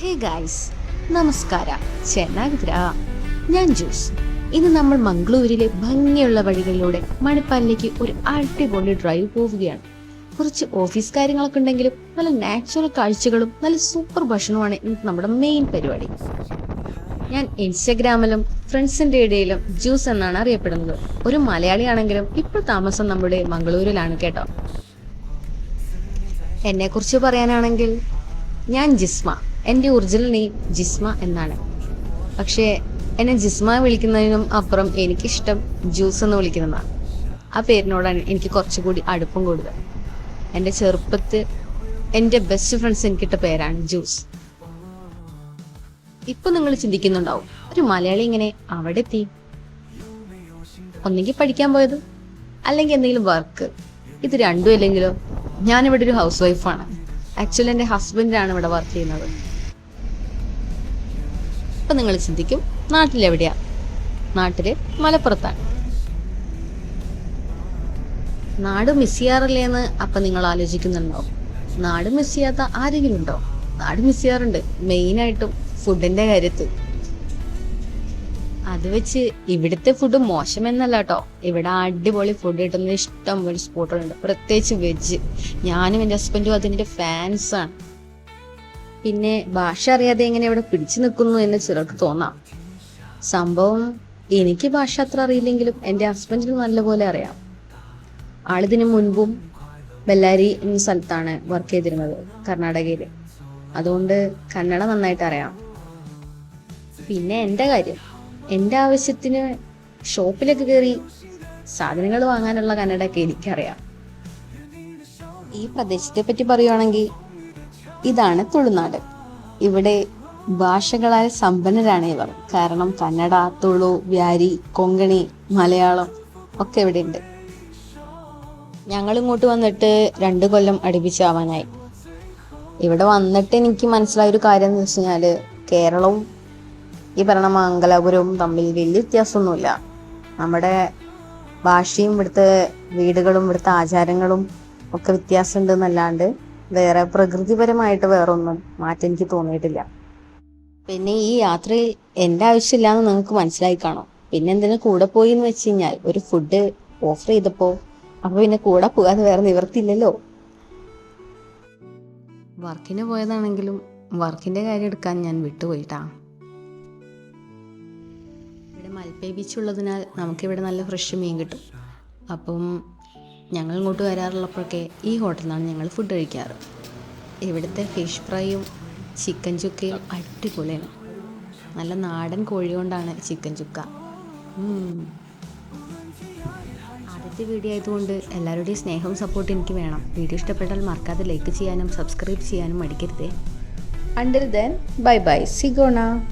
Hey guys, നമസ്കാരം. ചെന്നാഗ്ര, ഞാൻ juice. ഇന്ന് നമ്മൾ മംഗളൂരിലെ ഭംഗിയുള്ള വഴികളിലൂടെ മണിപ്പാലിലേക്ക് ഒരു അടിപൊളി ഡ്രൈവ് പോവുകയാണ്. കുറച്ച് ഓഫീസ് കാര്യങ്ങളൊക്കെ ഉണ്ടെങ്കിലും നല്ല നാച്ചുറൽ കാഴ്ചകളും നല്ല സൂപ്പർ ഭക്ഷണവുമാണ് ഇന്ന് നമ്മുടെ മെയിൻ പരിപാടി. ഞാൻ ഇൻസ്റ്റഗ്രാമിലും ഫ്രണ്ട്സിന്റെ ഇടയിലും ജ്യൂസ് എന്നാണ് അറിയപ്പെടുന്നത്. ഒരു മലയാളിയാണെങ്കിലും ഇപ്പോൾ താമസം നമ്മുടെ മംഗളൂരിലാണ് കേട്ടോ. എന്നെ കുറിച്ച് പറയാനാണെങ്കിൽ ഞാൻ ജിസ്മ. എൻ്റെ ഒറിജിനൽ നെയിം ജിസ്മ എന്നാണ്. പക്ഷേ എന്നെ ജിസ്മ വിളിക്കുന്നതിനും അപ്പുറം എനിക്കിഷ്ടം ജ്യൂസ് എന്ന് വിളിക്കുന്നതാണ്. ആ പേരിനോടാണ് എനിക്ക് കുറച്ചുകൂടി അടുപ്പം കൂടുതൽ. എൻ്റെ ചെറുപ്പത്തിൽ എൻ്റെ ബെസ്റ്റ് ഫ്രണ്ട്സ് എനിക്കിട്ട പേരാണ് ജ്യൂസ്. ഇപ്പൊ നിങ്ങൾ ചിന്തിക്കുന്നുണ്ടാവും, ഒരു മലയാളി ഇങ്ങനെ അവിടെ എത്തി? ഒന്നെങ്കിൽ പഠിക്കാൻ പോയത്, അല്ലെങ്കിൽ എന്തെങ്കിലും വർക്ക്. ഇത് രണ്ടും ഇല്ലെങ്കിലോ? ഞാനിവിടെ ഒരു ഹൗസ് വൈഫാണ്. ആക്ച്വലി എൻ്റെ ഹസ്ബൻഡാണ് ഇവിടെ വർക്ക് ചെയ്യുന്നത്. അപ്പൊ നിങ്ങൾ ചിന്തിക്കും, നാട്ടിലെവിടെയാ? നാട്ടില് മലപ്പുറത്താണ്. നാട് മിസ് ചെയ്യാറില്ലേ എന്ന് അപ്പൊ നിങ്ങൾ ആലോചിക്കുന്നുണ്ടോ? നാട് മിസ് ചെയ്യാത്ത ആരെങ്കിലും ഉണ്ടോ? നാട് മിസ് ചെയ്യാറുണ്ട്, മെയിനായിട്ടും ഫുഡിന്റെ കാര്യത്തിൽ. അത് വെച്ച് ഇവിടുത്തെ ഫുഡ് മോശമെന്നല്ല കേട്ടോ. ഇവിടെ അടിപൊളി ഫുഡ് കിട്ടുന്ന ഇഷ്ടം പോലെ സ്പോട്ടുകളുണ്ട്, പ്രത്യേകിച്ച് വെജ്. ഞാനും എൻ്റെ ഹസ്ബൻഡും അതിൻ്റെ ഫാൻസാണ്. പിന്നെ ഭാഷ അറിയാതെ എങ്ങനെ ഇവിടെ പിടിച്ചു നിൽക്കുന്നു എന്ന് ചിലർക്ക് തോന്നാം. സംഭവം എനിക്ക് ഭാഷ അത്ര അറിയില്ലെങ്കിലും എൻ്റെ ഹസ്ബൻഡിന് നല്ലപോലെ അറിയാം. ആളിതിനു മുൻപും ബെല്ലാരി എന്ന സ്ഥലത്താണ് വർക്ക് ചെയ്തിരുന്നത്, കർണാടകയിൽ. അതുകൊണ്ട് കന്നഡ നന്നായിട്ട് അറിയാം. പിന്നെ എൻ്റെ കാര്യം, എൻ്റെ ആവശ്യത്തിന് ഷോപ്പിലൊക്കെ കയറി സാധനങ്ങൾ വാങ്ങാനുള്ള കന്നഡയൊക്കെ എനിക്കറിയാം. ഈ പ്രദേശത്തെ പറ്റി പറയുവാണെങ്കിൽ ഇതാണ് തുളുനാട്. ഇവിടെ ഭാഷകളാൽ സമ്പന്നരാണ് ഇവർ. കാരണം കന്നഡ, തുളു, വ്യാരി, കൊങ്കണി, മലയാളം ഒക്കെ ഇവിടെ ഉണ്ട്. ഞങ്ങൾ ഇങ്ങോട്ട് വന്നിട്ട് 2 കൊല്ലം അടുപ്പിച്ചാവാനായി. ഇവിടെ വന്നിട്ട് എനിക്ക് മനസ്സിലായൊരു കാര്യം എന്ന് വെച്ച് കഴിഞ്ഞാൽ കേരളവും ഈ പറഞ്ഞ മംഗലാപുരവും തമ്മിൽ വലിയ വ്യത്യാസമൊന്നുമില്ല. നമ്മുടെ ഭാഷയും ഇവിടുത്തെ വീടുകളും ഇവിടുത്തെ ആചാരങ്ങളും ഒക്കെ വ്യത്യാസമുണ്ട് എന്നല്ലാണ്ട് വേറെ പ്രകൃതിപരമായിട്ട് വേറൊന്നും മാറ്റം എനിക്ക് തോന്നിയിട്ടില്ല. പിന്നെ ഈ യാത്രയിൽ എൻ്റെ ആവശ്യമില്ലാന്ന് നിങ്ങൾക്ക് മനസ്സിലായി കാണും. പിന്നെ എന്തിനാ കൂടെ പോയി എന്ന് വെച്ച് കഴിഞ്ഞാൽ ഒരു ഫുഡ് ഓഫർ ചെയ്തപ്പോൾ അപ്പൊ പിന്നെ കൂടെ പോകാതെ വേറെ നിവർത്തിയില്ലല്ലോ. വർക്കിന് പോയതാണെങ്കിലും വർക്കിന്റെ കാര്യം എടുക്കാൻ ഞാൻ വിട്ടുപോയിട്ടാ. ഇവിടെ മൽപ്പേ ബീച്ച് ഉള്ളതിനാൽ നമുക്കിവിടെ നല്ല ഫ്രഷ് മീൻ കിട്ടും. അപ്പം ഞങ്ങൾ ഇങ്ങോട്ട് വരാറുള്ളപ്പോഴൊക്കെ ഈ ഹോട്ടലിലാണ് ഞങ്ങൾ ഫുഡ് കഴിക്കാറ്. ഇവിടുത്തെ ഫിഷ് ഫ്രൈയും ചിക്കൻ ചുക്കയും അടിപൊളിയാണ്. നല്ല നാടൻ കോഴി കൊണ്ടാണ് ചിക്കൻ ചുക്ക. ആദ്യത്തെ വീഡിയോ ആയതുകൊണ്ട് എല്ലാവരുടെയും സ്നേഹവും സപ്പോർട്ടും എനിക്ക് വേണം. വീഡിയോ ഇഷ്ടപ്പെട്ടാൽ മറക്കാതെ ലൈക്ക് ചെയ്യാനും സബ്സ്ക്രൈബ് ചെയ്യാനും മടിക്കരുതേ. Until then, bye bye. Sigona.